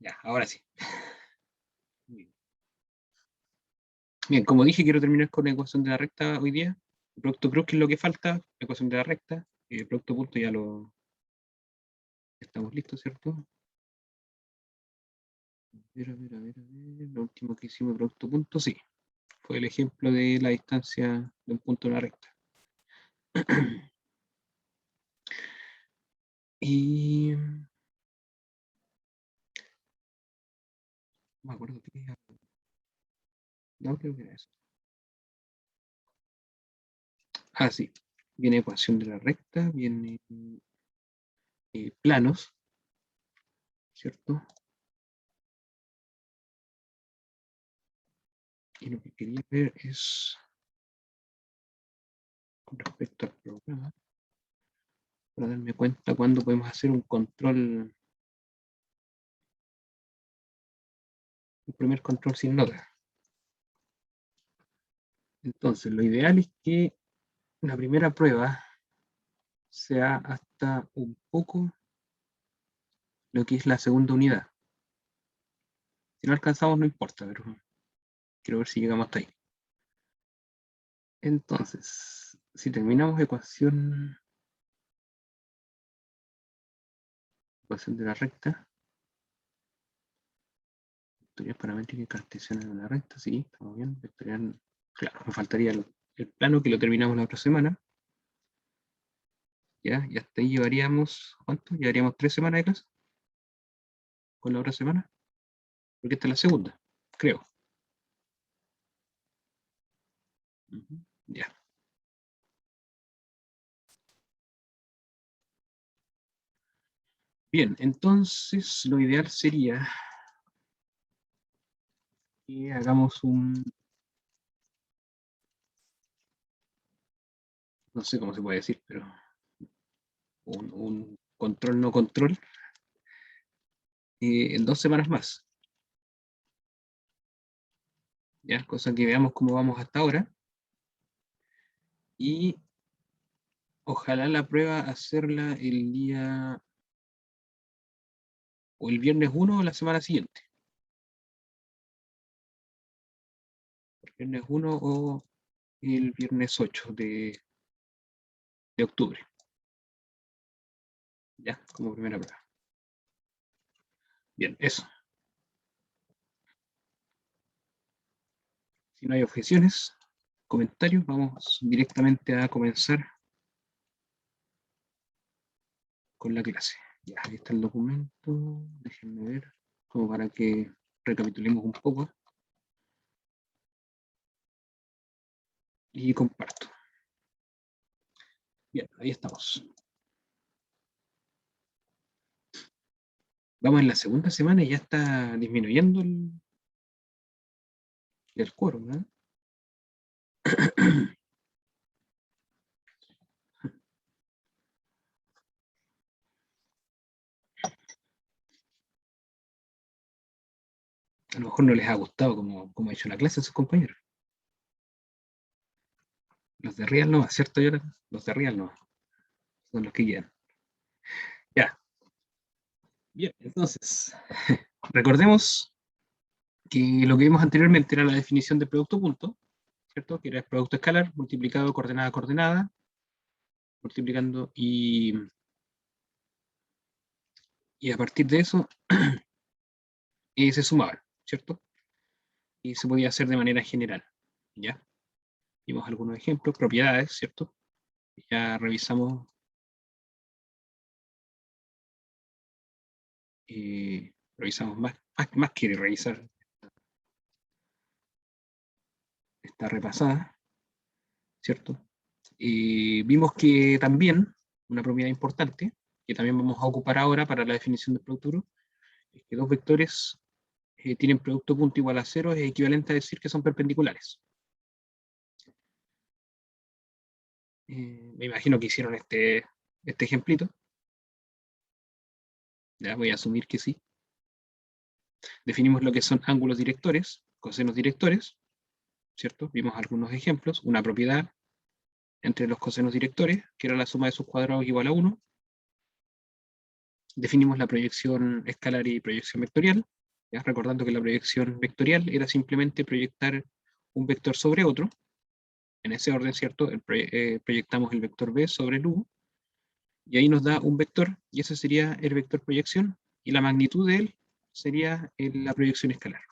Ya, ahora sí. Bien, como dije, quiero terminar con la ecuación de la recta hoy día. El producto cruz, que es lo que falta, la ecuación de la recta. El producto punto ya lo estamos listos, ¿cierto? A ver. Lo último que hicimos, producto punto, sí. Fue el ejemplo de la distancia de un punto de una recta. Y no me acuerdo qué era. No, creo que era eso. Ah, sí. Viene ecuación de la recta, viene planos, ¿cierto? Y lo que quería ver es, con respecto al programa, para darme cuenta cuándo podemos hacer un control, un primer control sin nota. Entonces, lo ideal es que la primera prueba sea hasta un poco lo que es la segunda unidad. Si no alcanzamos, no importa, pero quiero ver si llegamos hasta ahí. Entonces, si terminamos ecuación de la recta, vectorial paramétrica y cartesiana de la recta, sí, estamos bien. Vectorial, claro, me faltaría el plano que lo terminamos la otra semana. Ya, y hasta ahí llevaríamos, ¿cuánto? Llevaríamos 3 semanas de clase con la otra semana, porque esta es la segunda, creo. Ya. Bien, entonces lo ideal sería que hagamos no sé cómo se puede decir, pero un control no control en 2 semanas más. Ya, cosa que veamos cómo vamos hasta ahora. Y ojalá la prueba hacerla el día o el viernes 1 o la semana siguiente. El viernes 1 o el viernes 8 de octubre. Ya, como primera prueba. Bien, eso. Si no hay objeciones, comentarios, vamos directamente a comenzar con la clase. Ya, ahí está el documento. Déjenme ver, como para que recapitulemos un poco. Y comparto. Bien, ahí estamos. Vamos en la segunda semana y ya está disminuyendo el quórum, ¿no? A lo mejor no les ha gustado como ha hecho la clase a sus compañeros. Los de Real no, ¿cierto, Jonathan? Los de Real no, son los que guían. Ya. Bien, entonces, recordemos que lo que vimos anteriormente era la definición de producto punto, ¿cierto? Que era el producto escalar multiplicado coordenada a coordenada, multiplicando y a partir de eso se sumaban, ¿cierto? Y se podía hacer de manera general, ¿ya? Vimos algunos ejemplos, propiedades, ¿cierto? Ya revisamos más que revisar esta repasada, ¿cierto? Vimos que también, una propiedad importante, que también vamos a ocupar ahora para la definición del producto duro, es que dos vectores tienen producto punto igual a 0, es equivalente a decir que son perpendiculares. Me imagino que hicieron este ejemplito. Ya voy a asumir que sí. Definimos lo que son ángulos directores, cosenos directores, ¿cierto? Vimos algunos ejemplos, una propiedad entre los cosenos directores, que era la suma de sus cuadrados igual a 1. definimos la proyección escalar y proyección vectorial, ¿ya? Recordando que la proyección vectorial era simplemente proyectar un vector sobre otro, en ese orden, ¿cierto? Proyectamos el vector B sobre el U, y ahí nos da un vector, y ese sería el vector proyección, y la magnitud de él sería la proyección escalar.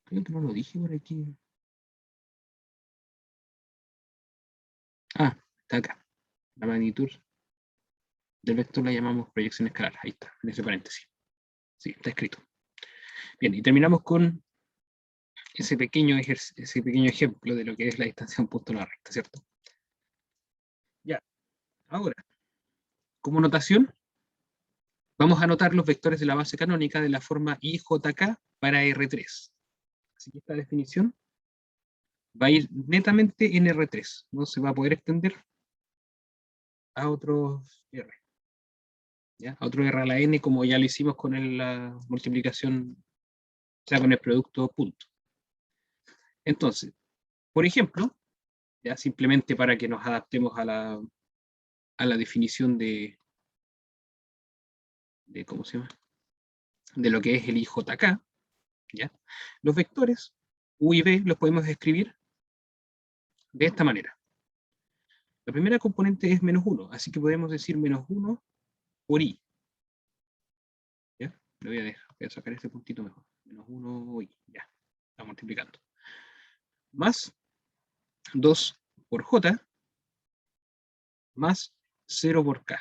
Creo que no lo dije por aquí. Ah, está acá. La magnitud del vector la llamamos proyección escalar. Ahí está, en ese paréntesis. Sí, está escrito. Bien, y terminamos con ese pequeño ejemplo de lo que es la distancia de un punto en la recta, ¿cierto? Ya, ahora, como notación, vamos a anotar los vectores de la base canónica de la forma IJK para R3. Así que esta definición va a ir netamente en R3, no se va a poder extender a otros R, ¿ya? A otro R a la N, como ya lo hicimos con la multiplicación, o sea, con el producto punto. Entonces, por ejemplo, ya simplemente para que nos adaptemos a la definición ¿cómo se llama? De lo que es el IJK, ¿ya? Los vectores U y B los podemos escribir de esta manera. La primera componente es -1, así que podemos decir -1 por I. ¿Ya? Lo voy a sacar este puntito mejor. -1 I, ya, está multiplicando. Más 2 por J, más 0 por K,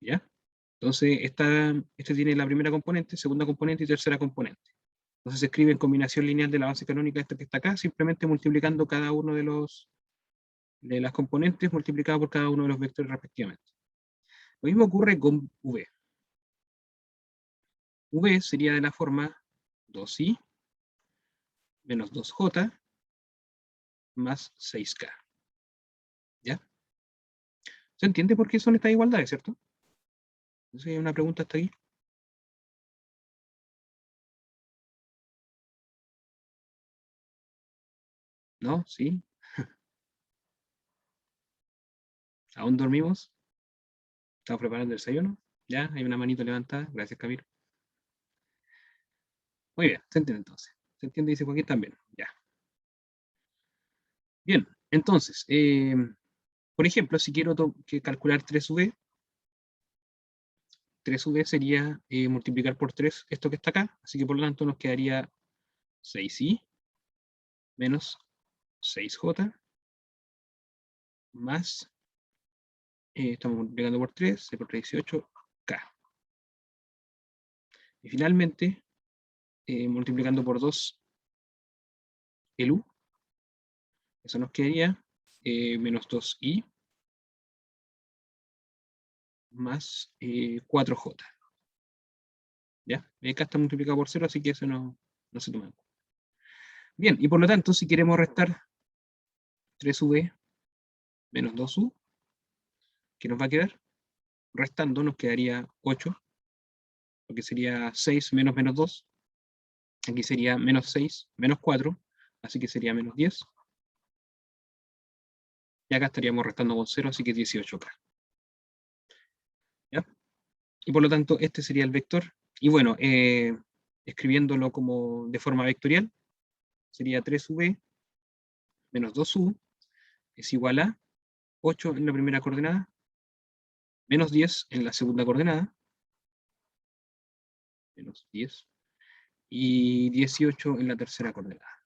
¿ya? Entonces, este tiene la primera componente, segunda componente y tercera componente. Entonces se escribe en combinación lineal de la base canónica esta que está acá, simplemente multiplicando cada uno de las componentes multiplicado por cada uno de los vectores respectivamente. Lo mismo ocurre con V. V sería de la forma 2i menos 2j más 6k. ¿Ya? ¿Se entiende por qué son estas igualdades, cierto? Entonces hay una pregunta hasta aquí. ¿No? ¿Sí? ¿Aún dormimos? ¿Estamos preparando el desayuno? ¿Ya? Hay una manito levantada. Gracias, Camilo. Muy bien, se entiende entonces. ¿Se entiende? Dice Joaquín también. Ya. Bien, entonces, por ejemplo, si quiero calcular 3v, 3v sería multiplicar por 3 esto que está acá, así que por lo tanto nos quedaría 6i menos 6j más, estamos multiplicando por 3, 6 por 3, 18k. Y finalmente, multiplicando por 2 el u, eso nos quedaría menos 2i más 4j. ¿Ya? Acá está multiplicado por 0, así que eso no se toma en cuenta. Bien, y por lo tanto, si queremos restar 3v menos 2u, ¿qué nos va a quedar? Restando nos quedaría 8, porque sería 6 menos menos 2. Aquí sería menos 6 menos 4, así que sería menos 10. Y acá estaríamos restando con 0, así que 18k. ¿Ya? Y por lo tanto, este sería el vector. Y bueno, escribiéndolo como de forma vectorial, sería 3v menos 2u es igual a 8 en la primera coordenada, menos 10 en la segunda coordenada, menos 10, y 18 en la tercera coordenada.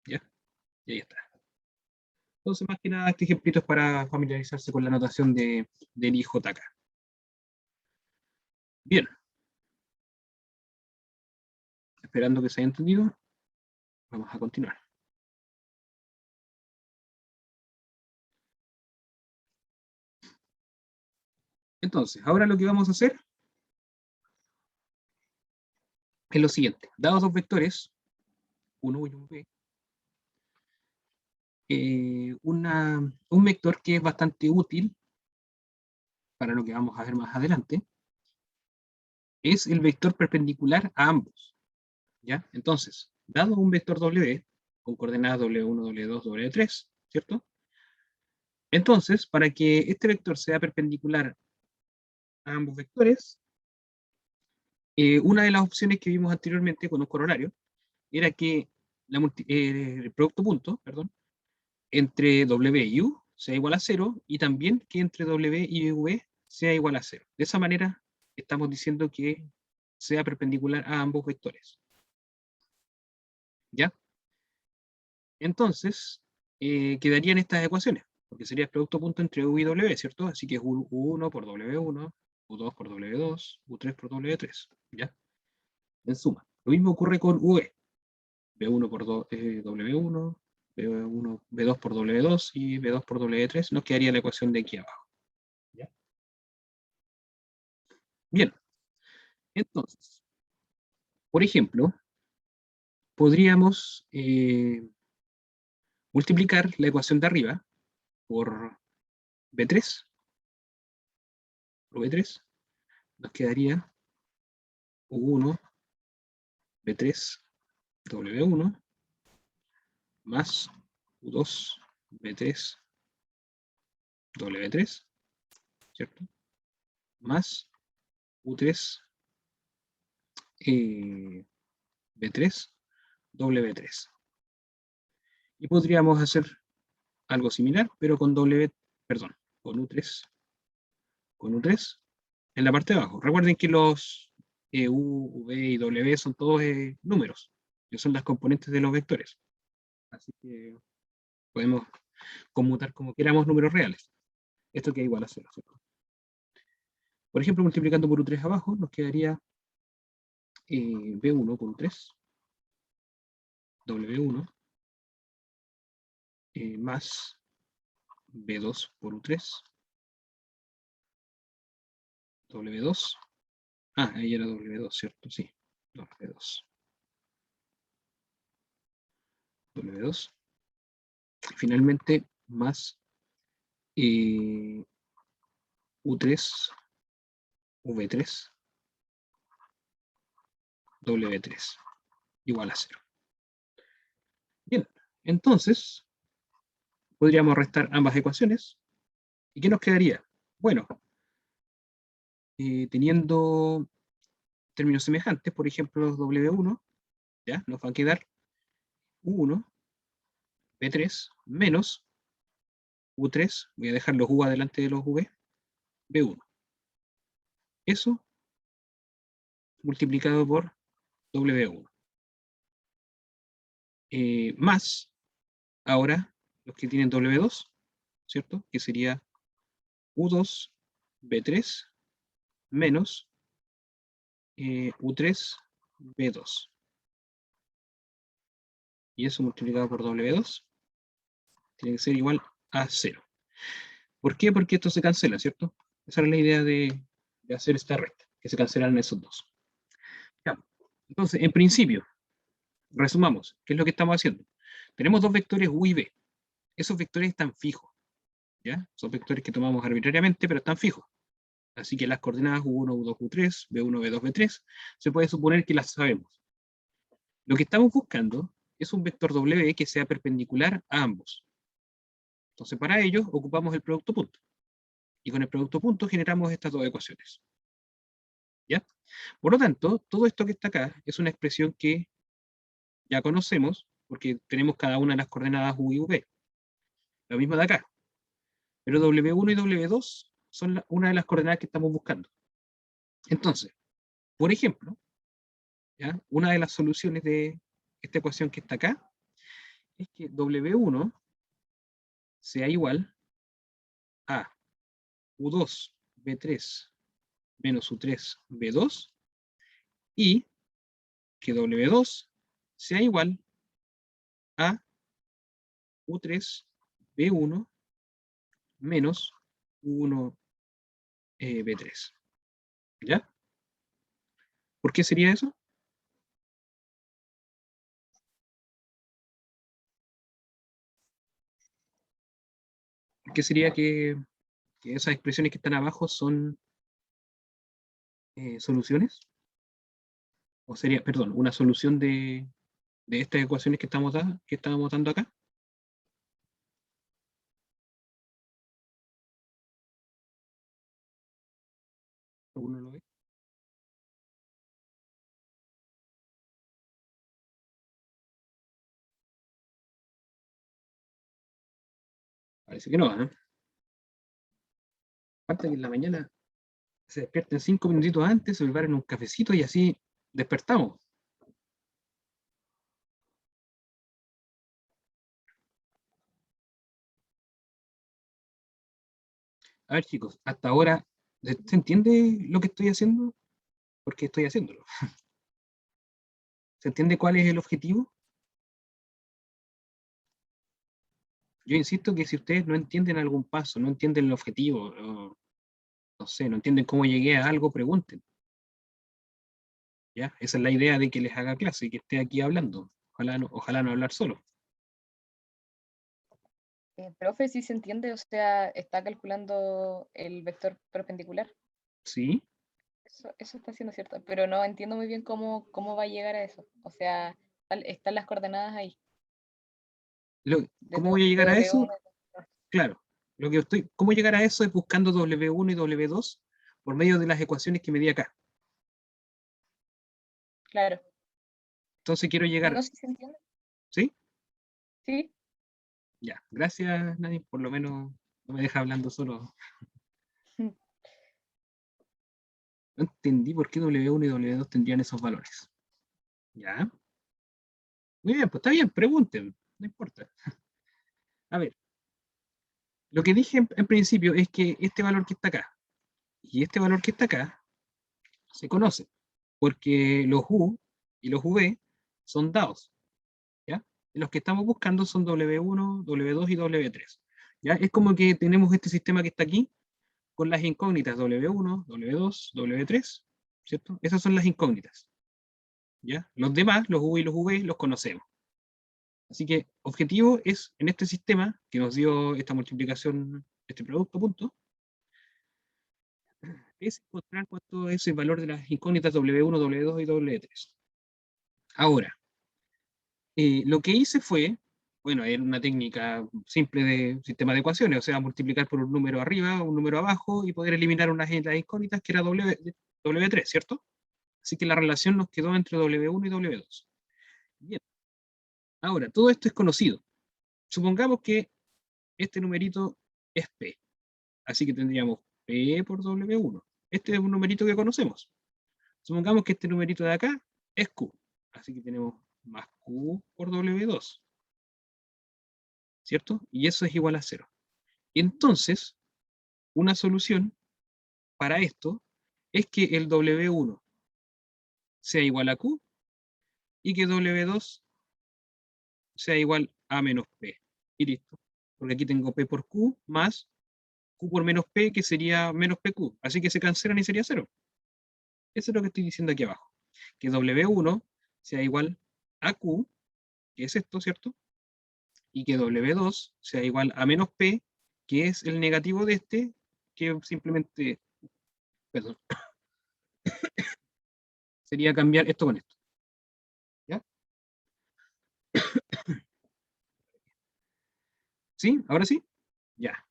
¿Ya? Y ahí está. Entonces, más que nada, este ejemplito es para familiarizarse con la notación del IJK. Bien, esperando que se haya entendido, vamos a continuar. Entonces, ahora lo que vamos a hacer es lo siguiente. Dados dos vectores, uno y un b, un vector que es bastante útil para lo que vamos a ver más adelante, es el vector perpendicular a ambos. ¿Ya? Entonces, dado un vector W, con coordenadas W1, W2, W3, ¿cierto? Entonces, para que este vector sea perpendicular a ambos vectores, una de las opciones que vimos anteriormente con un corolario era que el producto punto, perdón, entre W y U sea igual a 0 y también que entre W y V sea igual a 0. De esa manera estamos diciendo que sea perpendicular a ambos vectores. ¿Ya? Entonces, quedarían estas ecuaciones, porque sería el producto punto entre U y W, ¿cierto? Así que es U1 por W1, U2 por W2, U3 por W3, ¿ya? En suma. Lo mismo ocurre con V. B1 por W1, B1, B2 por W2 y B2 por W3, nos quedaría la ecuación de aquí abajo. ¿Ya? Bien, entonces, por ejemplo, podríamos multiplicar la ecuación de arriba por B3, por B3, nos quedaría U1, B3, W1, más U2, B3, W3, ¿cierto? Más U3, B3, W3. Y podríamos hacer algo similar, pero con con U3 en la parte de abajo. Recuerden que los U, V y W son todos números, que son las componentes de los vectores. Así que podemos conmutar como queramos números reales. Esto queda igual a 0, ¿cierto? Por ejemplo, multiplicando por U3 abajo, nos quedaría B1 por U3, W1, más B2 por U3, W2. Ah, ahí era W2, ¿cierto? Sí, W2. W2. Finalmente, más U3, V3, W3, igual a 0. Bien, entonces podríamos restar ambas ecuaciones. ¿Y qué nos quedaría? Bueno, teniendo términos semejantes, por ejemplo, W1, ¿ya? Nos va a quedar U1, B3, menos U3, voy a dejar los U adelante de los V, B1. Eso multiplicado por W1. Más, ahora, los que tienen W2, ¿cierto? Que sería U2, B3, menos U3, B2. Y eso multiplicado por W2 tiene que ser igual a 0. ¿Por qué? Porque esto se cancela, ¿cierto? Esa es la idea de hacer esta recta, que se cancelan esos dos. Ya. Entonces, en principio, resumamos, ¿qué es lo que estamos haciendo? Tenemos dos vectores U y V. Esos vectores están fijos, ¿ya? Son vectores que tomamos arbitrariamente, pero están fijos. Así que las coordenadas U1, U2, U3, B1, B2, B3, se puede suponer que las sabemos. Lo que estamos buscando es un vector W que sea perpendicular a ambos. Entonces, para ello, ocupamos el producto punto. Y con el producto punto generamos estas dos ecuaciones. ¿Ya? Por lo tanto, todo esto que está acá es una expresión que ya conocemos, porque tenemos cada una de las coordenadas U y V. Lo mismo de acá. Pero W1 y W2 son una de las coordenadas que estamos buscando. Entonces, por ejemplo, ¿ya? Una de las soluciones de esta ecuación que está acá es que W1 sea igual a U2, B3 menos U3, B2 y que W2 sea igual a U3, B1 menos U1, B3. ¿Ya? ¿Por qué sería eso? Porque sería que esas expresiones que están abajo son soluciones. o sería, perdón, una solución de estas ecuaciones que estábamos dando acá. ¿Alguno lo ve? Parece que no, ¿eh? Falta que en la mañana se despierten 5 minutitos antes, se preparen un cafecito y así despertamos. A ver, chicos, hasta ahora, ¿se entiende lo que estoy haciendo? ¿Por qué estoy haciéndolo? ¿Se entiende cuál es el objetivo? Yo insisto que si ustedes no entienden algún paso, no entienden el objetivo, o, no sé, no entienden cómo llegué a algo, pregunten. ¿Ya? Esa es la idea de que les haga clase y que esté aquí hablando. Ojalá no hablar solo. Profe, si se entiende, o sea, está calculando el vector perpendicular. ¿Sí? Eso está siendo cierto, pero no entiendo muy bien cómo va a llegar a eso. O sea, están las coordenadas ahí, de, ¿Cómo voy a de llegar a W1. eso? Claro, ¿cómo llegar a eso es buscando W1 y W2 por medio de las ecuaciones que me di acá. Claro. Entonces quiero llegar, No sé si se entiende. ¿sí? Sí. Ya, gracias Nadine, por lo menos no me deja hablando solo. No entendí por qué W1 y W2 tendrían esos valores. Ya, muy bien, pues está bien, pregunten, no importa. A ver, lo que dije en principio es que este valor que está acá y este valor que está acá se conocen, porque los U y los V son dados, ¿ya? Y los que estamos buscando son W1, W2 y W3. ¿Ya? Es como que tenemos este sistema que está aquí con las incógnitas W1, W2, W3, ¿cierto? Esas son las incógnitas, ¿ya? Los demás, los U y los V, los conocemos. Así que objetivo es, en este sistema que nos dio esta multiplicación, este producto, punto, es encontrar cuánto es el valor de las incógnitas W1, W2 y W3. Ahora, lo que hice fue, bueno, era una técnica simple de sistema de ecuaciones, o sea, multiplicar por un número arriba, un número abajo y poder eliminar una de las incógnitas que era W3, ¿cierto? Así que la relación nos quedó entre W1 y W2. Bien, ahora, todo esto es conocido. Supongamos que este numerito es P, así que tendríamos P por W1. Este es un numerito que conocemos. Supongamos que este numerito de acá es Q, así que tenemos más Q por W2, ¿cierto? Y eso es igual a 0. Entonces, una solución para esto es que el W1 sea igual a Q y que W2 sea igual a menos P. Y listo. Porque aquí tengo P por Q más Q por menos P, que sería menos PQ. Así que se cancelan y sería 0. Eso es lo que estoy diciendo aquí abajo. Que W1 sea igual a Q, que es esto, ¿cierto? Y que W2 sea igual a menos P, que es el negativo de este, que simplemente, perdón, sería cambiar esto con esto. ¿Ya? ¿Sí? ¿Ahora sí? Ya.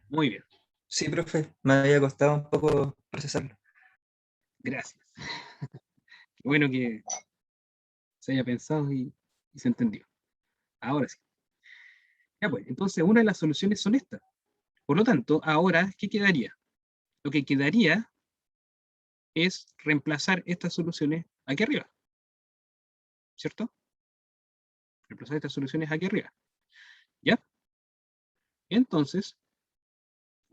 Muy bien. Sí, profe, me había costado un poco procesarlo. Gracias. Qué bueno que se haya pensado y se entendió. Ahora sí. Ya pues, entonces una de las soluciones son estas. Por lo tanto, ahora, ¿qué quedaría? Lo que quedaría es reemplazar estas soluciones aquí arriba, ¿cierto? Reemplazar estas soluciones aquí arriba. ¿Ya? Entonces,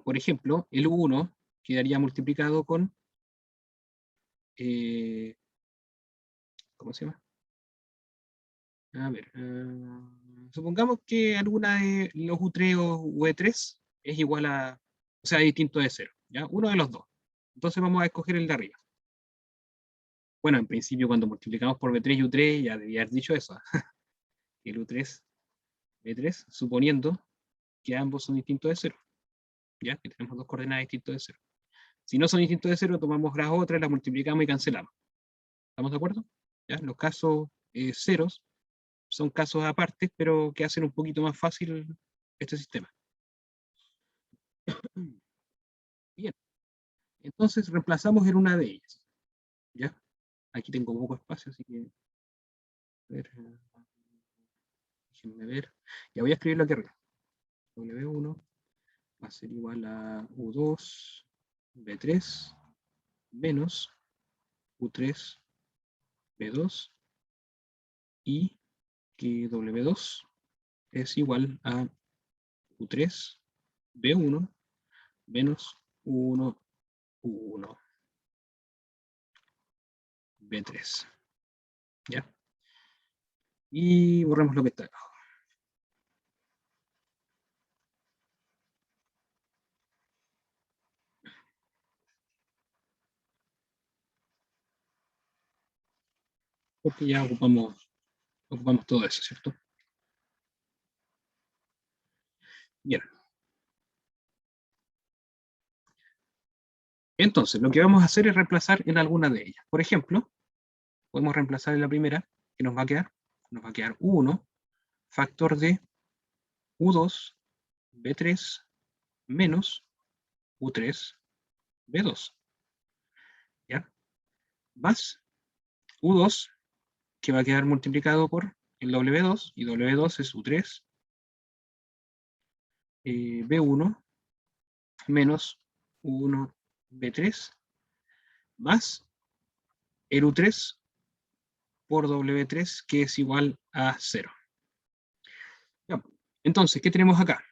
por ejemplo, el U1 quedaría multiplicado con, ¿cómo se llama? A ver, supongamos que alguna de los U3 o UE3 es igual a, o sea, distinto de 0, ¿ya? Uno de los dos. Entonces vamos a escoger el de arriba. Bueno, en principio cuando multiplicamos por B3 y U3 ya debía haber dicho eso. El U3, B3, suponiendo que ambos son distintos de 0, ¿ya? Que tenemos dos coordenadas distintas de 0. Si no son distintos de 0, tomamos las otras, las multiplicamos y cancelamos. ¿Estamos de acuerdo? ¿Ya? Los casos ceros son casos aparte, pero que hacen un poquito más fácil este sistema. Bien, entonces reemplazamos en una de ellas. ¿Ya? Aquí tengo poco espacio, así que... A ver, déjenme ver. Ya voy a escribirlo aquí arriba. W1 va a ser igual a U2, B3, menos U3, B2, y que W2 es igual a U3, B1, menos 1, U1, B3. ¿Ya? Y borremos lo que está abajo. Porque ya ocupamos todo eso, ¿cierto? Bien. Entonces, lo que vamos a hacer es reemplazar en alguna de ellas. Por ejemplo, podemos reemplazar en la primera, que nos va a quedar 1, factor de U2, B3, menos U3, B2. ¿Ya? Más U2, que va a quedar multiplicado por el W2, y W2 es U3, B1, menos U1, B3, más el U3 por W3, que es igual a 0. Ya. Entonces, ¿qué tenemos acá?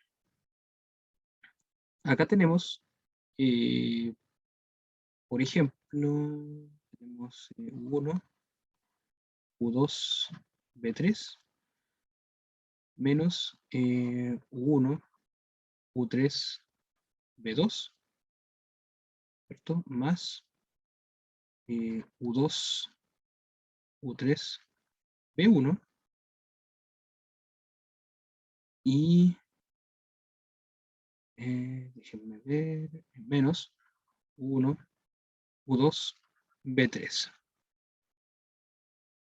Acá tenemos, por ejemplo, tenemos U1, U2, B3, menos U1, U3, B2, ¿cierto? Más U2, U3, B1, y déjenme ver, menos U1, U2, B3.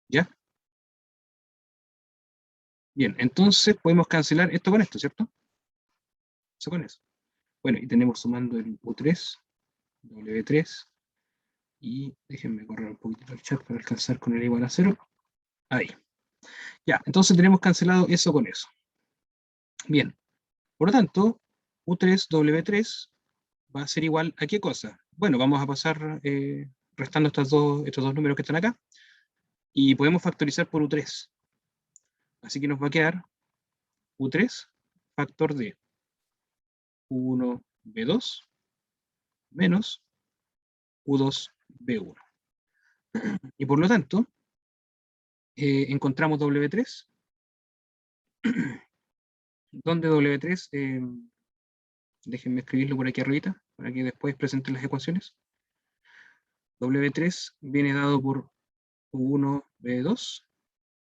¿Ya? Bien, entonces podemos cancelar esto con esto, ¿cierto? Eso con eso. Bueno, y tenemos sumando el U3, W3, y déjenme correr un poquito el chat para alcanzar con el igual a 0. Ahí. Ya, entonces tenemos cancelado eso con eso. Bien, por lo tanto, U3, W3 va a ser igual a ¿qué cosa? Bueno, vamos a pasar restando estos dos números que están acá, y podemos factorizar por U3. Así que nos va a quedar U3 factor de U1, B2, menos U2, B1. Y por lo tanto, encontramos W3, donde W3, déjenme escribirlo por aquí arriba, para que después presenten las ecuaciones. W3 viene dado por U1, B2,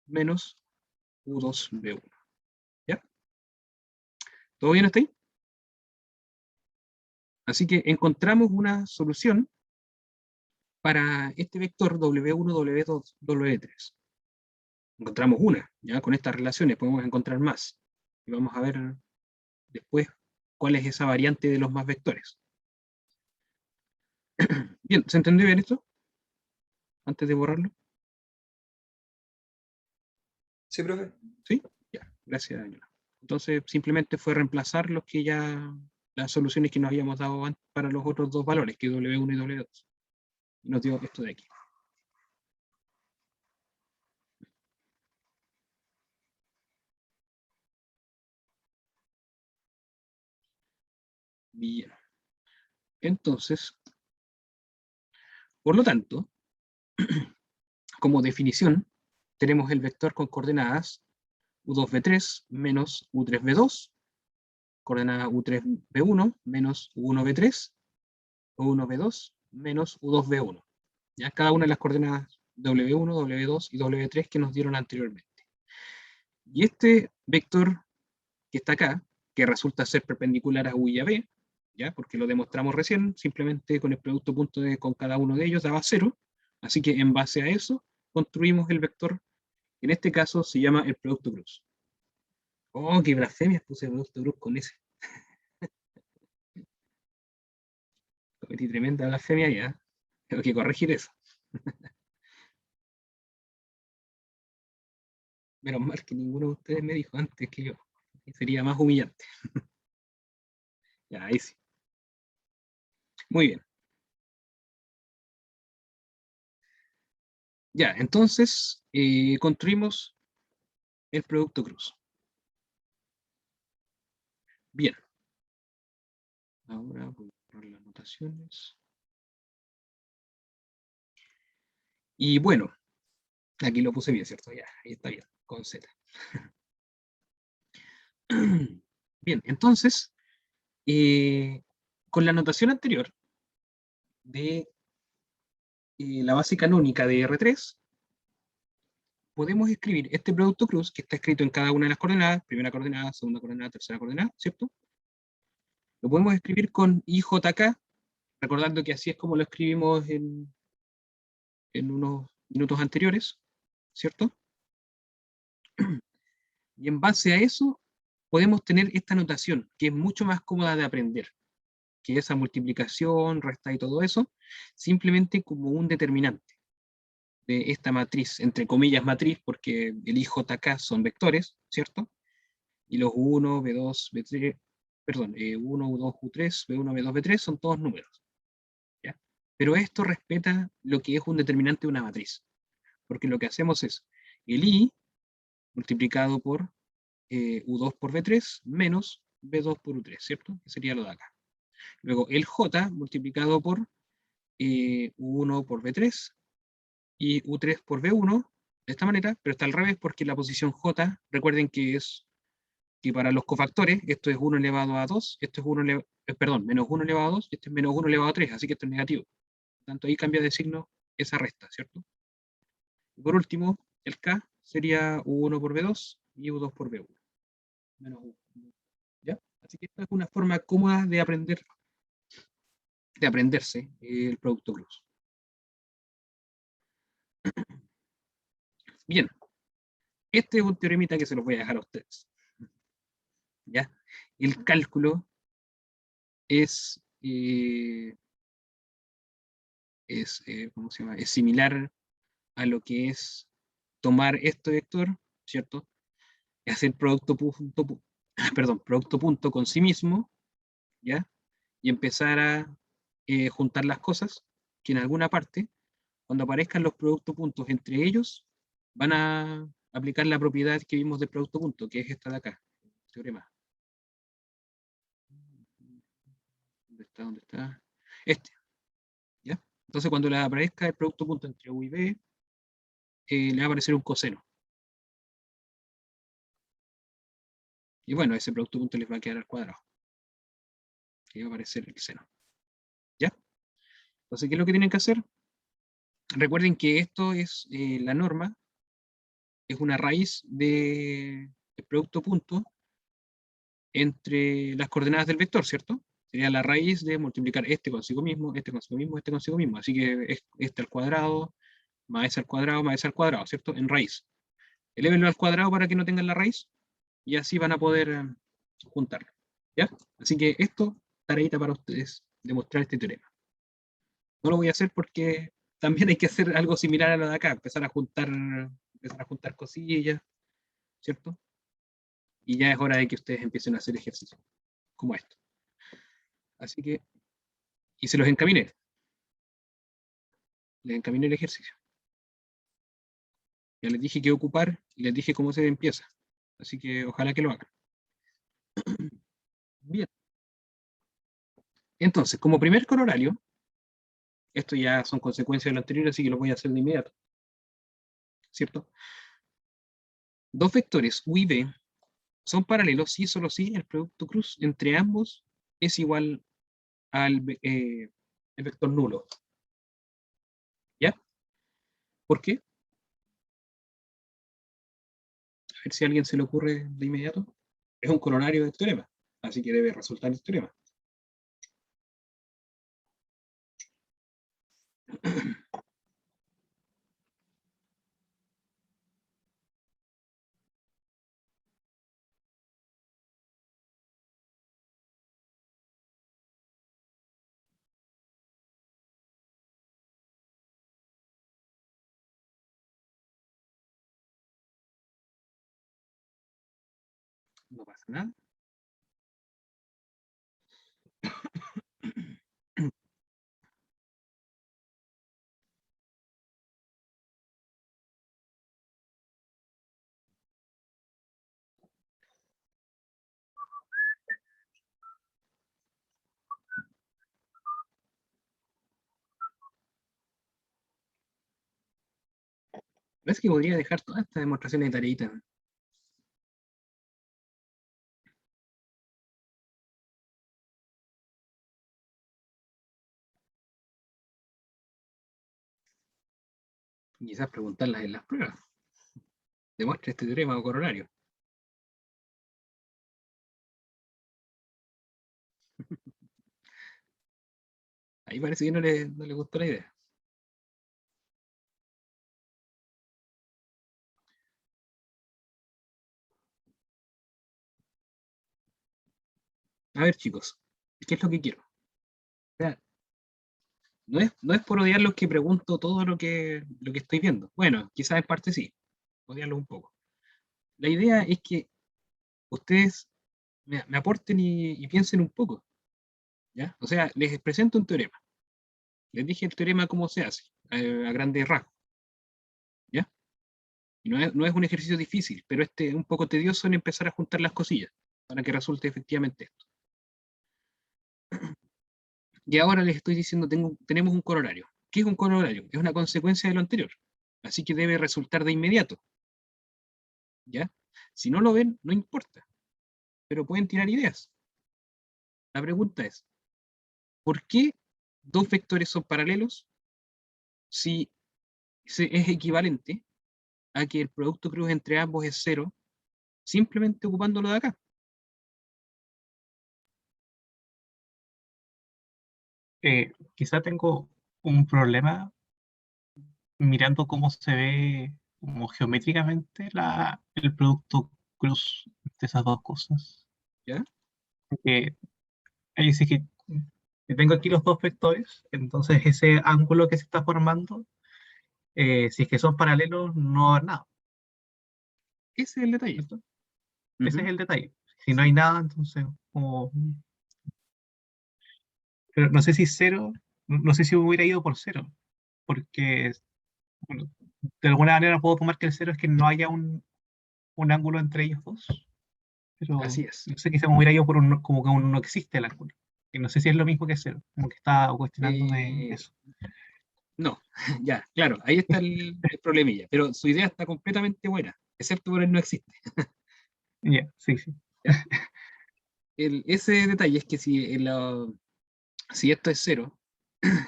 menos U2, B1. ¿Ya? ¿Todo bien hasta ahí? Así que encontramos una solución para este vector W1, W2, W3. Encontramos una, ya con estas relaciones podemos encontrar más. Y vamos a ver después cuál es esa variante de los más vectores. Bien, ¿se entendió bien esto? Antes de borrarlo. Sí, profe. ¿Sí? Ya, gracias, Daniela. Entonces simplemente fue reemplazar las soluciones que nos habíamos dado antes para los otros dos valores, que W1 y W2. Y nos dio esto de aquí. Bien. Entonces, por lo tanto, como definición, tenemos el vector con coordenadas U2B3 menos U3B2, coordenada U3B1 menos U1B3, U1B2 menos U2B1. Ya cada una de las coordenadas W1, W2 y W3 que nos dieron anteriormente. Y este vector que está acá, que resulta ser perpendicular a U y a B, ¿ya? Porque lo demostramos recién, simplemente con el producto punto con cada uno de ellos daba 0, Así que en base a eso, construimos el vector. En este caso se llama el producto cruz. Oh, qué blasfemia, puse el producto cruz con ese. Cometí tremenda blasfemia ya. Tengo que corregir eso. Menos mal que ninguno de ustedes me dijo antes que yo. Sería más humillante. Ya, ahí sí. Muy bien. Ya, entonces construimos el producto cruz. Bien. Ahora voy a borrar las notaciones. Y bueno, aquí lo puse bien, ¿cierto? Ya, ahí está bien, con Z. Bien, entonces, con la notación anterior de la base canónica de R3, podemos escribir este producto cruz que está escrito en cada una de las coordenadas, primera coordenada, segunda coordenada, tercera coordenada, ¿cierto? Lo podemos escribir con IJK, recordando que así es como lo escribimos en unos minutos anteriores, ¿cierto? Y en base a eso, podemos tener esta notación, que es mucho más cómoda de aprender, que esa multiplicación, resta y todo eso, simplemente como un determinante de esta matriz, entre comillas matriz, porque el IJK son vectores, ¿cierto? Y los 1, B2, B3, perdón, 1, U2, U3, B1, B2, B3 son todos números, ¿ya? Pero esto respeta lo que es un determinante de una matriz, porque lo que hacemos es el I multiplicado por U2 por B3 menos B2 por U3, ¿cierto? Que sería lo de acá. Luego el J multiplicado por U1 por B3 y U3 por B1, de esta manera, pero está al revés porque la posición J, recuerden que es que para los cofactores, esto es 1 elevado a 2, esto es 1 perdón, menos 1 elevado a 2, y esto es menos 1 elevado a 3, así que esto es negativo. Por tanto, ahí cambia de signo esa resta, ¿cierto? Y por último, el K sería U1 por B2 y U2 por B1. Menos 1. ¿Ya? Así que esta es una forma cómoda de aprender, de aprenderse el producto cruz. Bien, este es un teoremita que se los voy a dejar a ustedes. ¿Ya? El cálculo es, ¿cómo se llama? Es similar a lo que es tomar este vector, ¿cierto? Y hacer producto punto, perdón, producto punto con sí mismo, ¿ya? Y empezar a juntar las cosas, que en alguna parte, cuando aparezcan los productos puntos entre ellos, van a aplicar la propiedad que vimos del producto punto, que es esta de acá, el teorema. ¿Dónde está? ¿Dónde está? Este, ¿ya? Entonces cuando le aparezca el producto punto entre U y B, le va a aparecer un coseno. Y bueno, ese producto punto les va a quedar al cuadrado. Y va a aparecer el seno. ¿Ya? Entonces, ¿qué es lo que tienen que hacer? Recuerden que esto es la norma, es una raíz del producto punto entre las coordenadas del vector, ¿cierto? Sería la raíz de multiplicar este consigo mismo, este consigo mismo, este consigo mismo. Así que es este al cuadrado, más ese al cuadrado, más ese al cuadrado, ¿cierto? En raíz. Elévenlo al cuadrado para que no tengan la raíz y así van a poder juntarlo. ¿Ya? Así que esto, tareita para ustedes, demostrar este teorema. No lo voy a hacer porque también hay que hacer algo similar a lo de acá, empezar a juntar cosillas, ¿cierto? Y ya es hora de que ustedes empiecen a hacer ejercicios como esto. Así que, y se los encaminé. Les encaminé el ejercicio. Ya les dije qué ocupar y les dije cómo se empieza. Así que ojalá que lo hagan. Bien. Entonces, como primer corolario, esto ya son consecuencias de lo anterior, así que lo voy a hacer de inmediato. ¿Cierto? Dos vectores U y B son paralelos si solo si el producto cruz entre ambos es igual al el vector nulo. ¿Ya? ¿Por qué? A ver si a alguien se le ocurre de inmediato. Es un corolario del teorema, así que debe resultar el teorema. no pasa nada. Es que podría dejar todas estas demostraciones de tareitas. Quizás preguntarlas en las pruebas. Demuestre este teorema o corolario. Ahí parece que no le gustó la idea. A ver, chicos, ¿qué es lo que quiero? O sea, no es por odiar los que pregunto todo lo que estoy viendo. Bueno, quizás en parte sí, odiarlos un poco. La idea es que ustedes me aporten y piensen un poco, ¿ya? O sea, les presento un teorema. Les dije el teorema cómo se hace, a grandes rasgos, ¿ya? Y no es un ejercicio difícil, pero es un poco tedioso en empezar a juntar las cosillas para que resulte efectivamente esto. Y ahora les estoy diciendo, tenemos un corolario. ¿Qué es un corolario? Es una consecuencia de lo anterior. Así que debe resultar de inmediato, ¿ya? Si no lo ven, no importa, pero pueden tirar ideas. La pregunta es, ¿por qué dos vectores son paralelos si es equivalente a que el producto cruz entre ambos es cero, simplemente ocupándolo de acá? Quizá tengo un problema mirando cómo se ve como geométricamente el producto cruz de esas dos cosas. ¿Ya? Que ahí dice que tengo aquí los dos vectores, entonces ese ángulo que se está formando, si es que son paralelos, no va a haber nada, Ese es el detalle. ¿cierto? Ese Ujú. es el detalle. Si no hay nada, entonces como... Pero no sé si cero, no sé si hubiera ido por cero, porque bueno, de alguna manera puedo tomar que el cero es que no haya un ángulo entre ellos dos, pero Así es. no sé, quizá me hubiera ido por como que aún no existe el ángulo. Y no sé si es lo mismo que cero, como que estaba cuestionándome Eh, eso. no, ya, claro, ahí está el problemilla, pero su idea está completamente buena, excepto por el no existe, Ya, sí, sí. ¿ya? Ese detalle es que si esto es cero,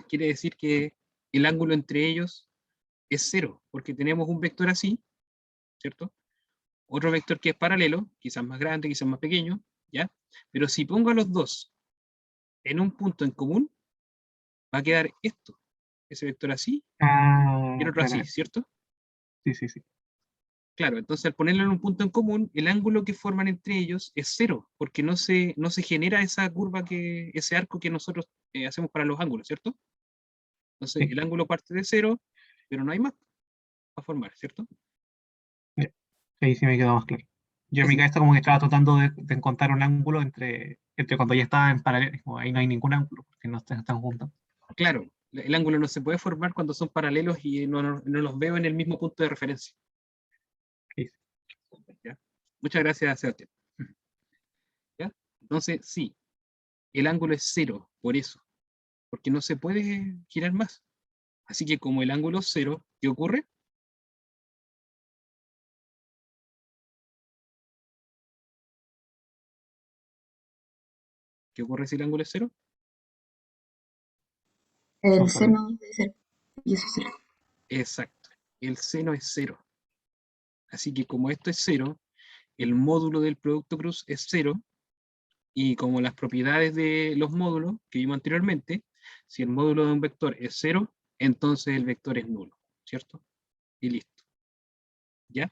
quiere decir que el ángulo entre ellos es cero, porque tenemos un vector así, ¿cierto? Otro vector que es paralelo, quizás más grande, quizás más pequeño, ¿ya? Pero si pongo a los dos en un punto en común, va a quedar esto, ese vector así y el Ah, otro así, claro. ¿cierto? Sí, sí, sí. Claro, entonces al ponerlo en un punto en común, el ángulo que forman entre ellos es cero, porque no se genera esa curva, ese arco que nosotros hacemos para los ángulos, ¿cierto? Entonces Sí, el ángulo parte de cero, pero no hay más a formar, ¿cierto? ya. Sí, sí me quedó más claro. Yo en mi Ese- cabeza como que estaba tratando de encontrar un ángulo entre cuando ya estaba en paralelo, como ahí no hay ningún ángulo, porque no están juntos. claro, el ángulo no se puede formar cuando son paralelos y no los veo en el mismo punto de referencia, Sí, ¿ya? Muchas gracias, Sebastián. ¿Ya? Entonces, sí, el ángulo es cero, por eso, porque no se puede girar más. Así que como el ángulo es cero, ¿qué ocurre? ¿Qué ocurre si el ángulo es cero? son El paralelos. seno de cero. Y eso es cero. Exacto, el seno es cero. Así que como esto es cero, el módulo del producto cruz es cero, y como las propiedades de los módulos que vimos anteriormente, si el módulo de un vector es cero, entonces el vector es nulo, ¿cierto? Y listo, ¿ya?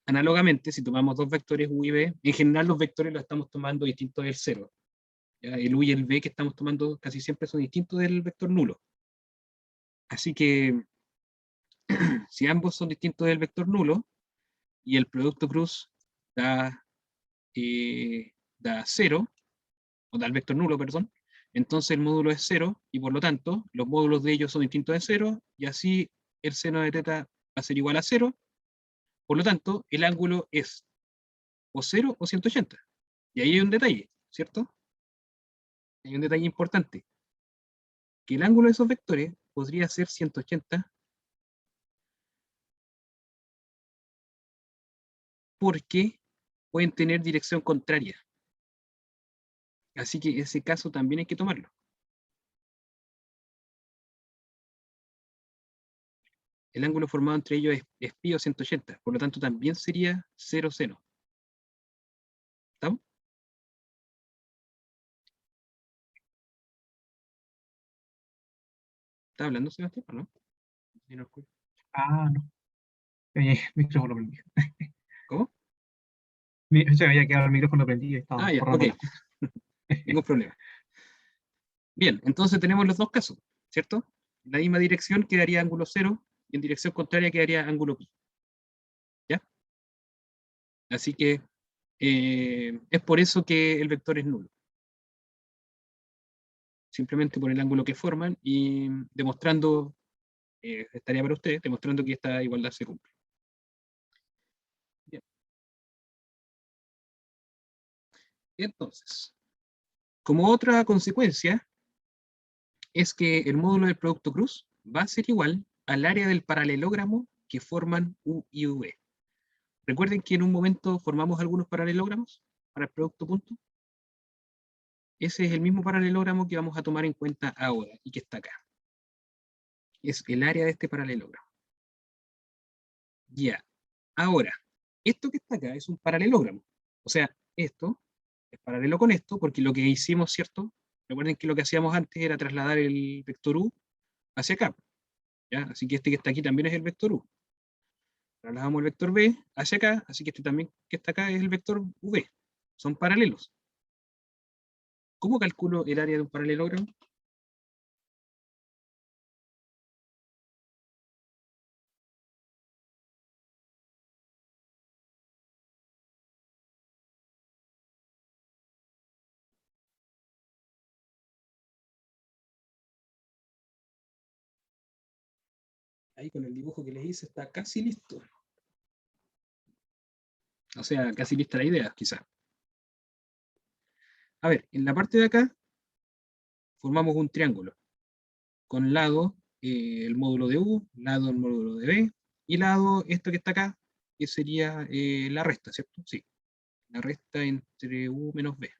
Análogamente, si tomamos dos vectores u y b, en general los vectores los estamos tomando distintos del cero. ¿Ya? El u y el b que estamos tomando casi siempre son distintos del vector nulo. Así que si ambos son distintos del vector nulo y el producto cruz da da 0, o da el vector nulo, perdón, entonces el módulo es 0, y por lo tanto, los módulos de ellos son distintos de 0, y así el seno de teta va a ser igual a 0, por lo tanto, el ángulo es o 0 o 180. Y ahí hay un detalle, ¿cierto? Hay un detalle importante, que el ángulo de esos vectores podría ser 180 porque pueden tener dirección contraria. Así que ese caso también hay que tomarlo. El ángulo formado entre ellos es pi o 180, por lo tanto también sería 0, seno. ¿Estamos? ¿Está hablando Sebastián o no? Sí, no escucho. Ah, no. Micrófono prendido. ¿Cómo? Se me había quedado el micrófono prendido y estaba Ah, ya, borrando ok, las cosas. ningún problema. Bien, entonces tenemos los dos casos, ¿cierto? En la misma dirección quedaría ángulo 0 y en dirección contraria quedaría ángulo pi. ¿Ya? Así que es por eso que el vector es nulo. Simplemente por el ángulo que forman y demostrando, estaría para ustedes, demostrando que esta igualdad se cumple. Bien. Entonces, como otra consecuencia, es que el módulo del producto cruz va a ser igual al área del paralelogramo que forman U y V. Recuerden que en un momento formamos algunos paralelogramos para el producto punto. Ese es el mismo paralelogramo que vamos a tomar en cuenta ahora y que está acá. Es el área de este paralelogramo. Ya. Ahora, esto que está acá es un paralelogramo. O sea, esto es paralelo con esto porque lo que hicimos, ¿cierto? Recuerden que lo que hacíamos antes era trasladar el vector U hacia acá. ¿Ya? Así que este que está aquí también es el vector U. Trasladamos el vector B hacia acá, así que este también que está acá es el vector V. Son paralelos. ¿Cómo calculo el área de un paralelogramo? Ahí con el dibujo que les hice está casi listo. O sea, casi lista la idea, quizás. A ver, en la parte de acá formamos un triángulo con lado el módulo de U, lado el módulo de B, y lado esto que está acá, que sería la resta, ¿cierto? Sí, la resta entre U menos B.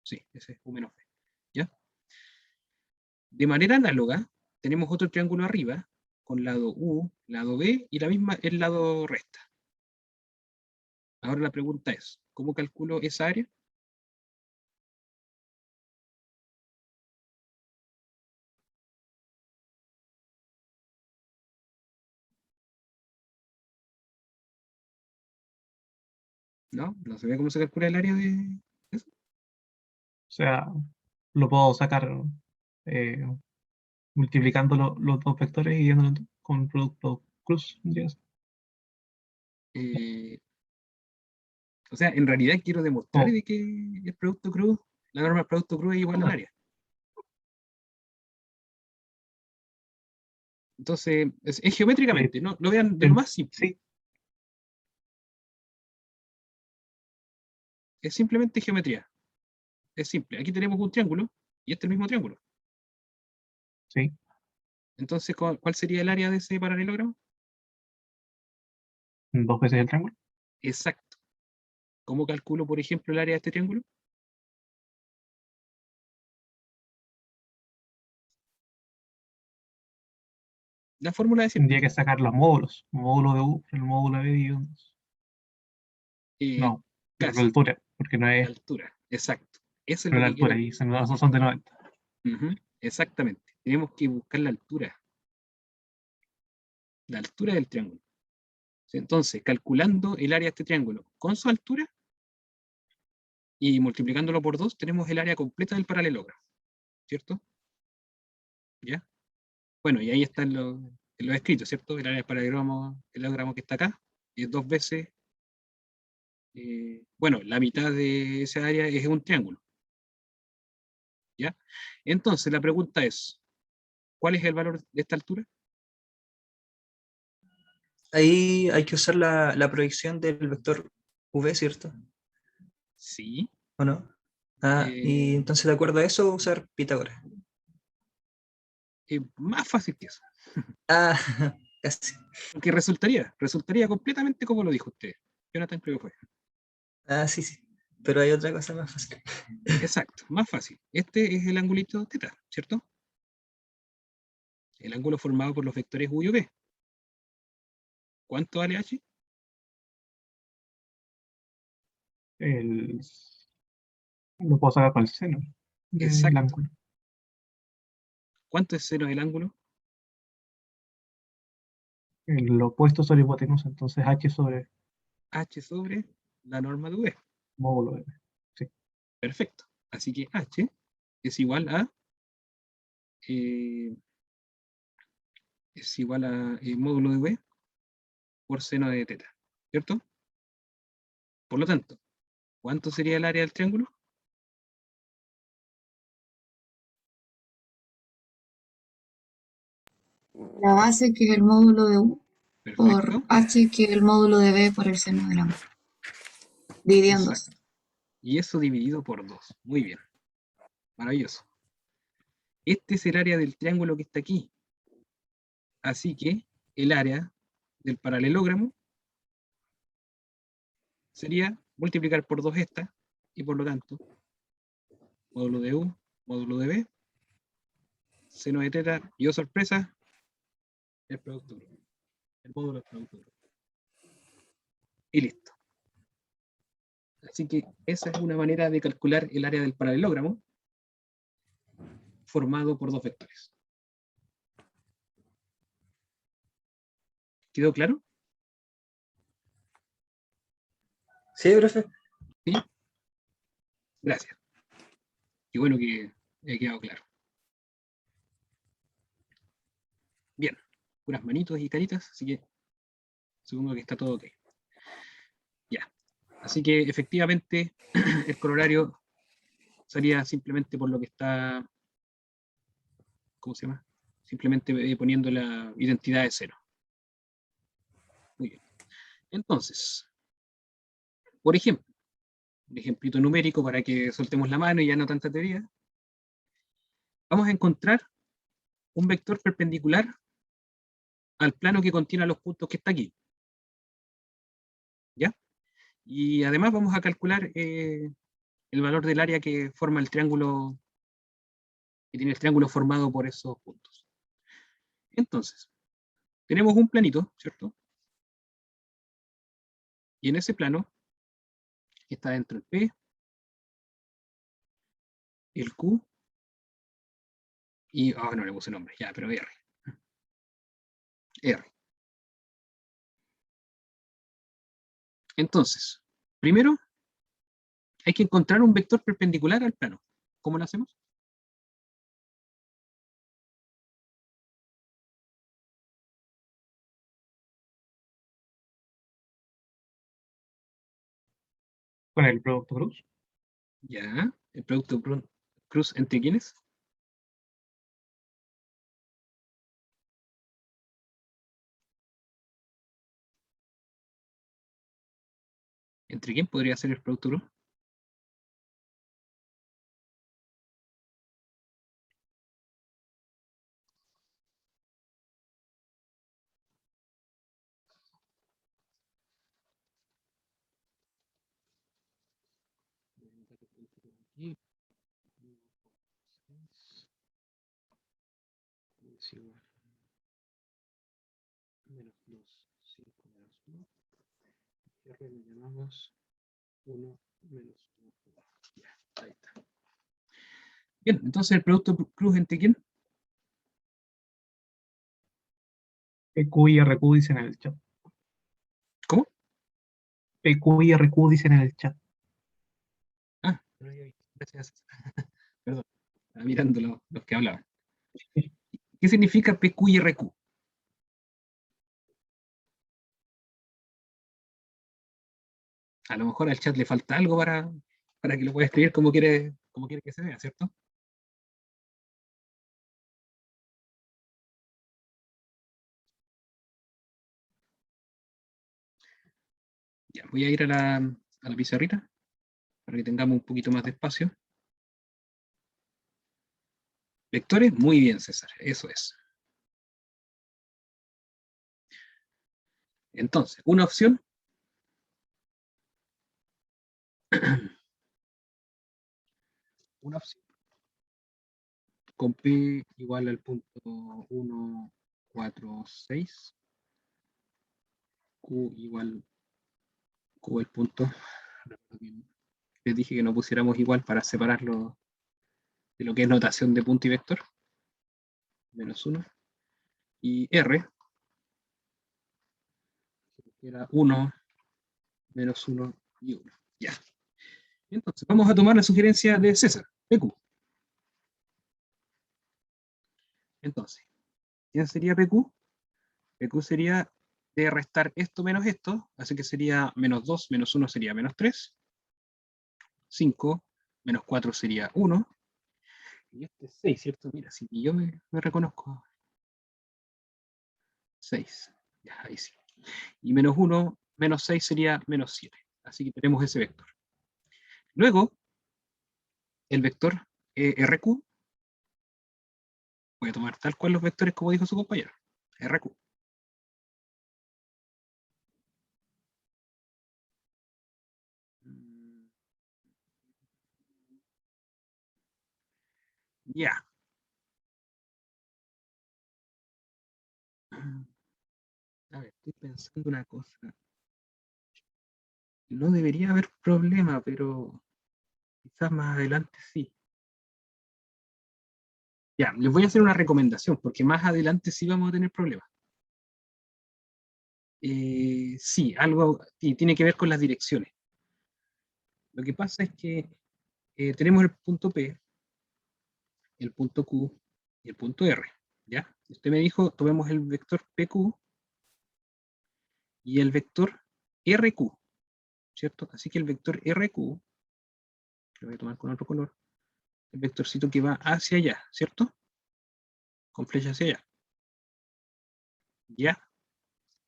Sí, ese es U menos B. ¿Ya? De manera análoga, tenemos otro triángulo arriba, con lado U, lado B, y la misma el lado resta. Ahora la pregunta es, ¿cómo calculo esa área? ¿No? ¿No se ve cómo se calcula el área de eso? O sea, lo puedo sacar eh, multiplicando los dos vectores y viéndolo con producto cruz. ¿Entiendes? Eh, o sea, en realidad quiero demostrar Oh, de que el producto cruz, la norma del producto cruz es igual al área. Entonces, es eh, geométricamente, ¿no? Lo vean de lo em, más simple. sí, Es simplemente geometría. Es simple. Aquí tenemos un triángulo y este es el mismo triángulo. sí, Entonces, ¿cuál sería el área de ese paralelogramo? dos veces el triángulo. Exacto. ¿Cómo calculo, por ejemplo, el área de este triángulo? La fórmula de siempre. Tendría que sacar los módulos. Módulo de U, el módulo de B Eh, no, la casi, altura, porque no la es altura. Exacto. Eso es no lo la que quiero. altura, y esos son de 90. Ujú, exactamente. Tenemos que buscar la altura del triángulo. Entonces, calculando el área de este triángulo con su altura y multiplicándolo por 2, tenemos el área completa del paralelogramo, ¿cierto? ¿Ya? Bueno, y ahí están los escritos, ¿cierto? El área del paralelogramo que está acá es 2 veces bueno, la mitad de esa área es un triángulo. ¿Ya? Entonces, la pregunta es, ¿cuál es el valor de esta altura? Ahí hay que usar la proyección del vector v, ¿cierto? Sí. ¿O no? Y entonces de acuerdo a eso usar Pitágoras. Más fácil que eso. Ah, casi. Porque resultaría completamente como lo dijo usted. Jonathan creo que fue. Ah, sí, sí. Pero hay otra cosa más fácil. Exacto, más fácil. Este es el angulito θ, ¿cierto? El ángulo formado por los vectores u y v. ¿Cuánto vale h? Lo puedo sacar con el seno del Exacto. ángulo. ¿Cuánto es seno del ángulo? El opuesto sobre hipotenusa, entonces h sobre H sobre la norma de v. módulo de. Sí. Perfecto. Así que h es igual a módulo de v por seno de θ, ¿cierto? Por lo tanto, ¿cuánto sería el área del triángulo? La base, que es el módulo de U, por Perfecto. H, que es el módulo de B, por el seno del ángulo. Dividido en dos. Exacto. Y eso dividido por 2. Muy bien. Maravilloso. Este es el área del triángulo que está aquí. Así que el área del paralelogramo sería multiplicar por 2 esta, y por lo tanto, módulo de U, módulo de B, seno de θ, y oh sorpresa, el producto grupo. El módulo del producto grupo. Y listo. Así que esa es una manera de calcular el área del paralelogramo formado por dos vectores. ¿Quedó claro? Sí, profe. ¿Sí? Gracias. Qué bueno que haya quedado claro. Bien, puras manitos y caritas, así que supongo que está todo ok. Ya. Así que efectivamente el corolario sería simplemente por lo que está, ¿cómo se llama? Simplemente poniendo la identidad de cero. Muy bien. Entonces, por ejemplo, un ejemplito numérico para que soltemos la mano y ya no tanta teoría. Vamos a encontrar un vector perpendicular al plano que contiene los puntos que está aquí. ¿Ya? Y además vamos a calcular el valor del área que forma el triángulo, que tiene el triángulo formado por esos puntos. Entonces, tenemos un planito, ¿cierto? Y en ese plano está dentro el P, el Q, y, no le puse nombre, ya, pero R. R. Entonces, primero hay que encontrar un vector perpendicular al plano. ¿Cómo lo hacemos? Con el producto cruz. Ya, el producto cruz entre quiénes. ¿Entre quién podría ser el producto cruz? Es igual. Menos 2, 5 menos 1. R le llamamos 1 menos 1. Ya, ahí está. Bien, entonces el producto cruz entre quién. PQ y RQ dicen en el chat. ¿Cómo? PQ y RQ dicen en el chat. Ah, no había visto. Gracias. Perdón, estaba mirando los que hablaban. ¿Qué significa PQ y RQ? A lo mejor al chat le falta algo para que lo pueda escribir como quiere que se vea, ¿cierto? Ya, voy a ir a la pizarrita para que tengamos un poquito más de espacio. Vectores, muy bien, César, eso es. Entonces, una opción una opción con P igual al punto 1, 4, 6, Q igual Q el punto. Les dije que no pusiéramos igual para separarlo de lo que es notación de punto y vector. Menos 1. Y R, que era 1, menos 1 y 1. Ya. Entonces, vamos a tomar la sugerencia de César, PQ. Entonces, ¿quién sería PQ? PQ sería de restar esto menos esto, así que sería menos 2, menos 1 sería menos 3, 5, menos 4 sería 1, y este es 6, ¿cierto? Mira, si yo me reconozco. 6, ya, ahí sí. Y menos 1, menos 6 sería menos 7, así que tenemos ese vector. Luego, el vector RQ, voy a tomar tal cual los vectores como dijo su compañero, RQ. Ya. A ver, estoy pensando una cosa. No debería haber problema, pero quizás más adelante sí. Ya, les voy a hacer una recomendación, porque más adelante sí vamos a tener problemas. Sí, algo tiene que ver con las direcciones. Lo que pasa es que tenemos el punto P, el punto Q y el punto R. ¿Ya? Usted me dijo, tomemos el vector PQ y el vector RQ, ¿cierto? Así que el vector RQ, lo voy a tomar con otro color, el vectorcito que va hacia allá, ¿cierto? Con flecha hacia allá. ¿Ya?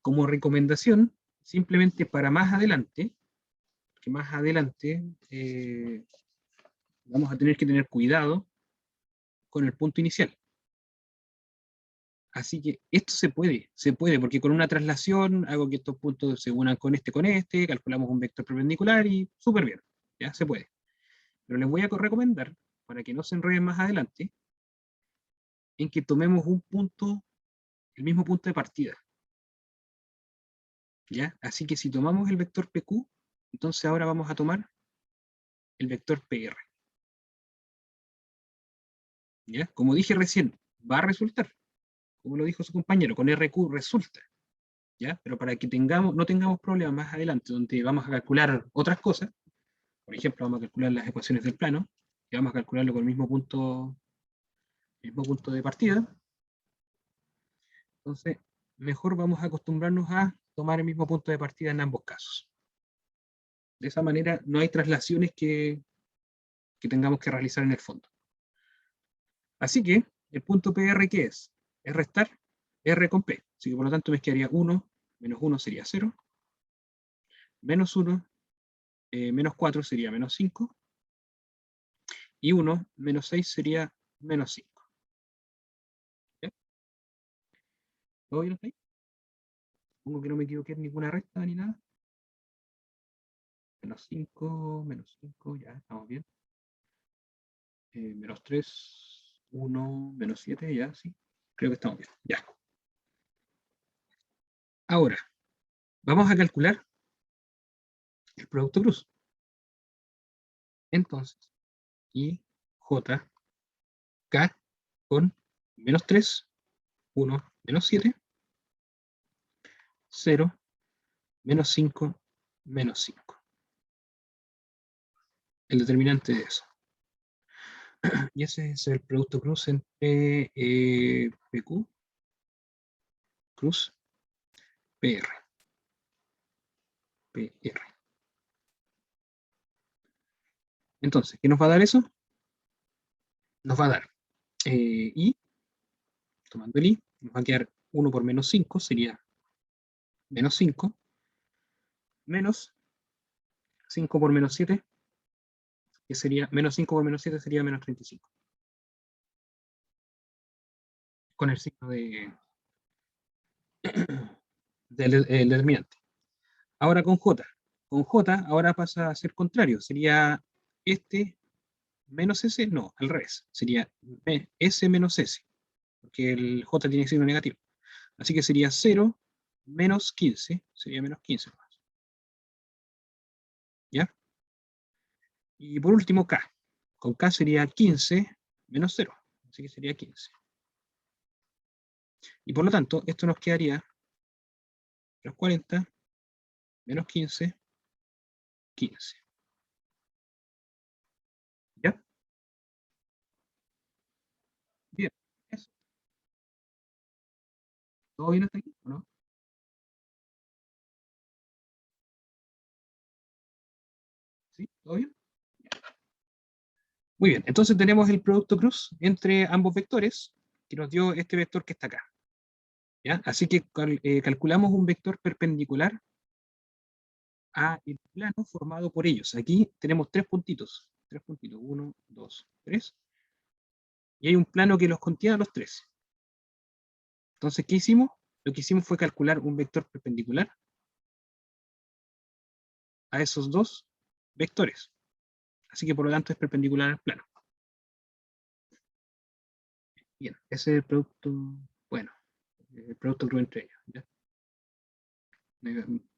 Como recomendación, simplemente para más adelante, que más adelante vamos a tener que tener cuidado con el punto inicial. Así que esto se puede, porque con una traslación hago que estos puntos se unan con este, calculamos un vector perpendicular y súper bien, ya se puede. Pero les voy a recomendar, para que no se enreden más adelante, en que tomemos un punto, el mismo punto de partida. ¿Ya? Así que si tomamos el vector PQ, entonces ahora vamos a tomar el vector PR. ¿Ya? Como dije recién, va a resultar, como lo dijo su compañero, con RQ resulta. ¿Ya? Pero para que no tengamos problemas más adelante, donde vamos a calcular otras cosas, por ejemplo, vamos a calcular las ecuaciones del plano, y vamos a calcularlo con el mismo punto de partida, entonces mejor vamos a acostumbrarnos a tomar el mismo punto de partida en ambos casos. De esa manera no hay traslaciones que tengamos que realizar en el fondo. Así que el punto PR, ¿qué es? Es restar R con P. Así que por lo tanto me quedaría 1, menos 1 sería 0, menos 1, menos 4 sería menos 5, y 1, menos 6 sería menos 5. ¿Ya? ¿Todo bien hasta ahí? Supongo que no me equivoqué en ninguna recta ni nada. Menos 5, ya, estamos bien. Menos 3, 1, menos 7, ya, sí. Creo que estamos bien, ya. Ahora, vamos a calcular el producto cruz. Entonces, I, J, K con menos 3, 1, menos 7, 0, menos 5, menos 5. El determinante de eso. Y ese es el producto cruz entre PQ, cruz, PR. PR. Entonces, ¿qué nos va a dar eso? Nos va a dar i, tomando el i, nos va a quedar 1 por menos 5, sería menos 5, menos 5 por menos 7, que sería menos 5 por menos 7 sería menos 35. Con el signo del determinante. Ahora con j. Con j ahora pasa a ser contrario. Sería este menos s, no, al revés. Sería s menos s, porque el j tiene signo negativo. Así que sería 0 menos 15, sería menos 15 más. ¿Ya? Y por último k. Con k sería 15 menos 0, así que sería 15. Y por lo tanto, esto nos quedaría menos 40 menos 15, 15. ¿Ya? Bien. Eso. ¿Todo bien hasta aquí o no? ¿Sí? ¿Todo bien? Muy bien, entonces tenemos el producto cruz entre ambos vectores, que nos dio este vector que está acá. ¿Ya? Así que calculamos un vector perpendicular a el plano formado por ellos. Aquí tenemos tres puntitos, 1, 2, 3, y hay un plano que los contiene a los tres. Entonces, ¿qué hicimos? Lo que hicimos fue calcular un vector perpendicular a esos dos vectores. Así que por lo tanto es perpendicular al plano. Bien, ese es el producto, bueno, el producto cruz entre ellos. ¿Ya?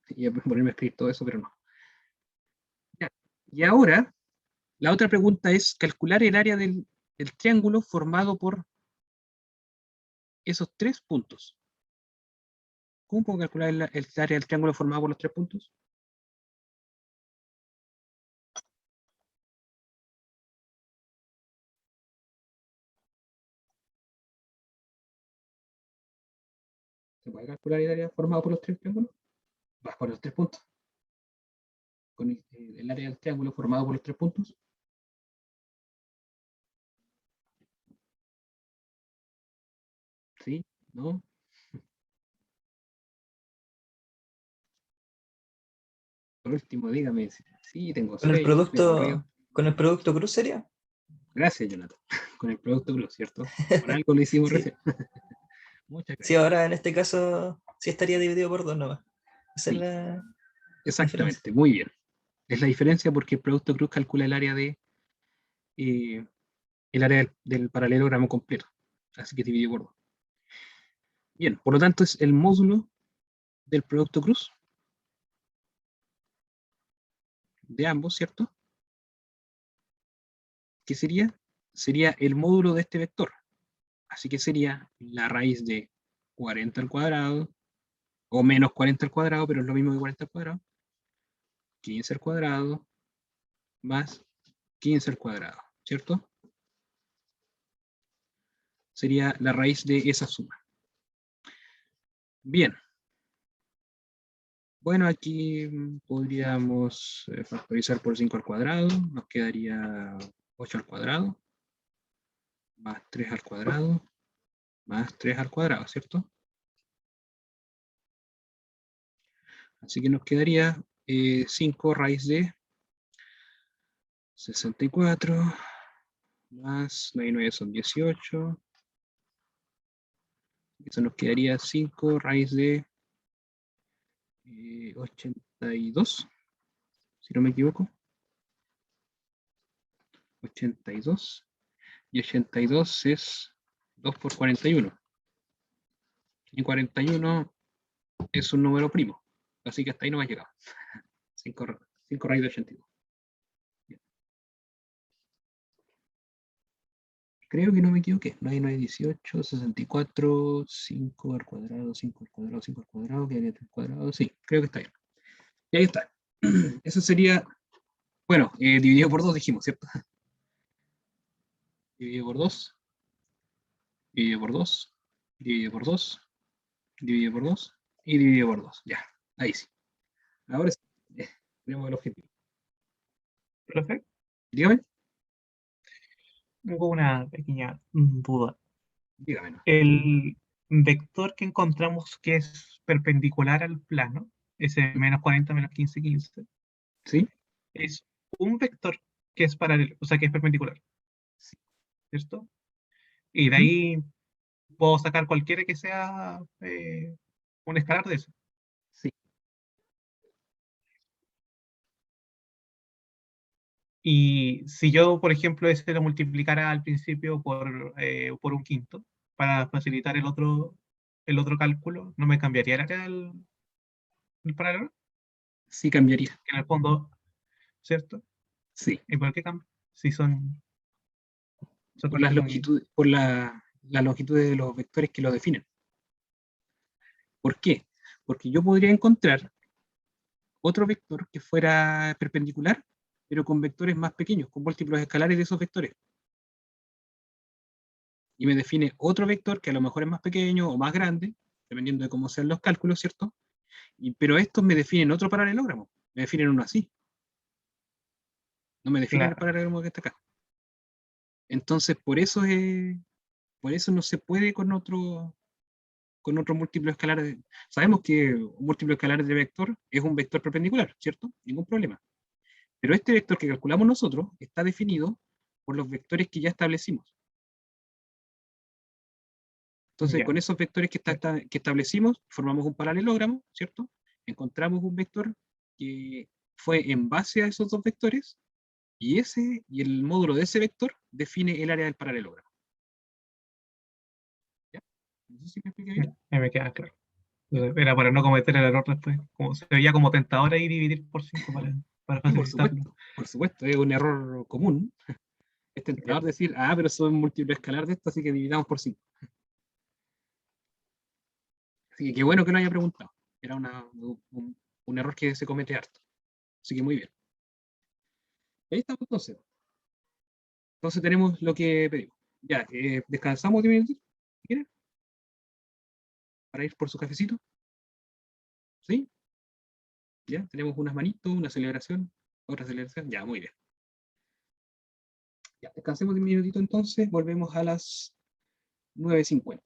Iba a ponerme a escribir todo eso, pero no. Ya. Y ahora, la otra pregunta es calcular el área del triángulo formado por esos tres puntos. ¿Cómo puedo calcular el área del triángulo formado por los tres puntos? ¿Se puede calcular el área formado por los tres triángulos? Va, por los tres puntos. Con el área del triángulo formado por los tres puntos. ¿Sí? ¿No? Por último, dígame. Sí, tengo Con el 6, me corrió. con el producto cruz sería. Gracias, Jonathan. Con el producto cruz, ¿cierto? Por algo lo hicimos Sí, recién. Muchas sí, gracias. ahora en este caso sí estaría dividido por dos nomás. Esa es Sí, la diferencia. exactamente, muy bien. Es la diferencia porque el producto cruz calcula el área eh, del paralelogramo completo. Así que dividido por 2. Bien, por lo tanto es el módulo del producto cruz de ambos, ¿cierto? ¿Qué sería? Sería el módulo de este vector. Así que sería la raíz de 40 al cuadrado, o menos 40 al cuadrado, pero es lo mismo que 40 al cuadrado, 15 al cuadrado, más 15 al cuadrado, ¿cierto? Sería la raíz de esa suma. Bien. Bueno, aquí podríamos factorizar por 5 al cuadrado, nos quedaría 8 al cuadrado, más 3 al cuadrado, más 3 al cuadrado, ¿cierto? Así que nos quedaría 5 raíz de 64, más 9 y 9 son 18. Eso nos quedaría 5 raíz de 82, si no me equivoco. 82. Y 82 es 2 por 41. Y 41 es un número primo. Así que hasta ahí no me ha llegado. 5 raíz de 82. Creo que no me equivoqué. 9, 9, 18, 64, 5 al cuadrado, 5 al cuadrado, 5 al cuadrado, quedaría 3 al cuadrado. Sí, creo que está bien. Y ahí está. Eso sería, bueno, dividido por 2 dijimos, ¿cierto? Dividido por 2, dividido por 2, dividido por 2, dividido por 2 y dividido por 2. Ya, ahí sí. Ahora sí, tenemos el objetivo. Perfecto. Dígame, Tengo una pequeña duda. dígame. ¿No? El vector que encontramos que es perpendicular al plano, ese menos 40, menos 15, 15, ¿Sí? es un vector que es paralelo, o sea, que es perpendicular, Sí. ¿cierto? Y de ¿Mm? ahí puedo sacar cualquiera que sea un escalar de eso. Sí. Y si yo, por ejemplo, ese lo multiplicara al principio por un quinto, para facilitar el otro cálculo, ¿no me cambiaría el área del paralelo? Sí cambiaría. Que en el fondo, ¿cierto? Sí. ¿Y por qué cambia? Si son Por las totalmente... longitudes, por la longitud de los vectores que lo definen. ¿Por qué? Porque yo podría encontrar otro vector que fuera perpendicular, pero con vectores más pequeños, con múltiplos escalares de esos vectores. Y me define otro vector que a lo mejor es más pequeño o más grande, dependiendo de cómo sean los cálculos, ¿cierto? Pero estos me definen otro paralelogramo, me definen uno así, no me definen el Claro, paralelogramo que está acá. Entonces, por eso no se puede con otro múltiplo escalar. Sabemos que un múltiplo escalar de vector es un vector perpendicular, ¿cierto? Ningún problema. Pero este vector que calculamos nosotros está definido por los vectores que ya establecimos. Entonces, ya. con esos vectores que establecimos, formamos un paralelogramo, ¿cierto? Encontramos un vector que fue en base a esos dos vectores, y el módulo de ese vector define el área del paralelogramo. ¿Ya? No sé si me expliqué bien. Ahí me queda claro. Era para no cometer el error después. Como se veía como tentador ahí dividir por 5 para Sí, facilitarlo. por supuesto, es un error común. Es Ya. tentador decir, ah, pero son múltiplo escalar de esto, así que dividamos por 5. Así que qué bueno que no haya preguntado. Era un error que se comete harto. Así que muy bien. Ahí estamos entonces. Entonces tenemos lo que pedimos. Ya, descansamos 10 minutos, si quieren, para ir por su cafecito. ¿Sí? Ya, tenemos unas manitos, una celebración, otra celebración. Ya, muy bien. Ya, descansemos 10 minutitos entonces, volvemos a las 9:50.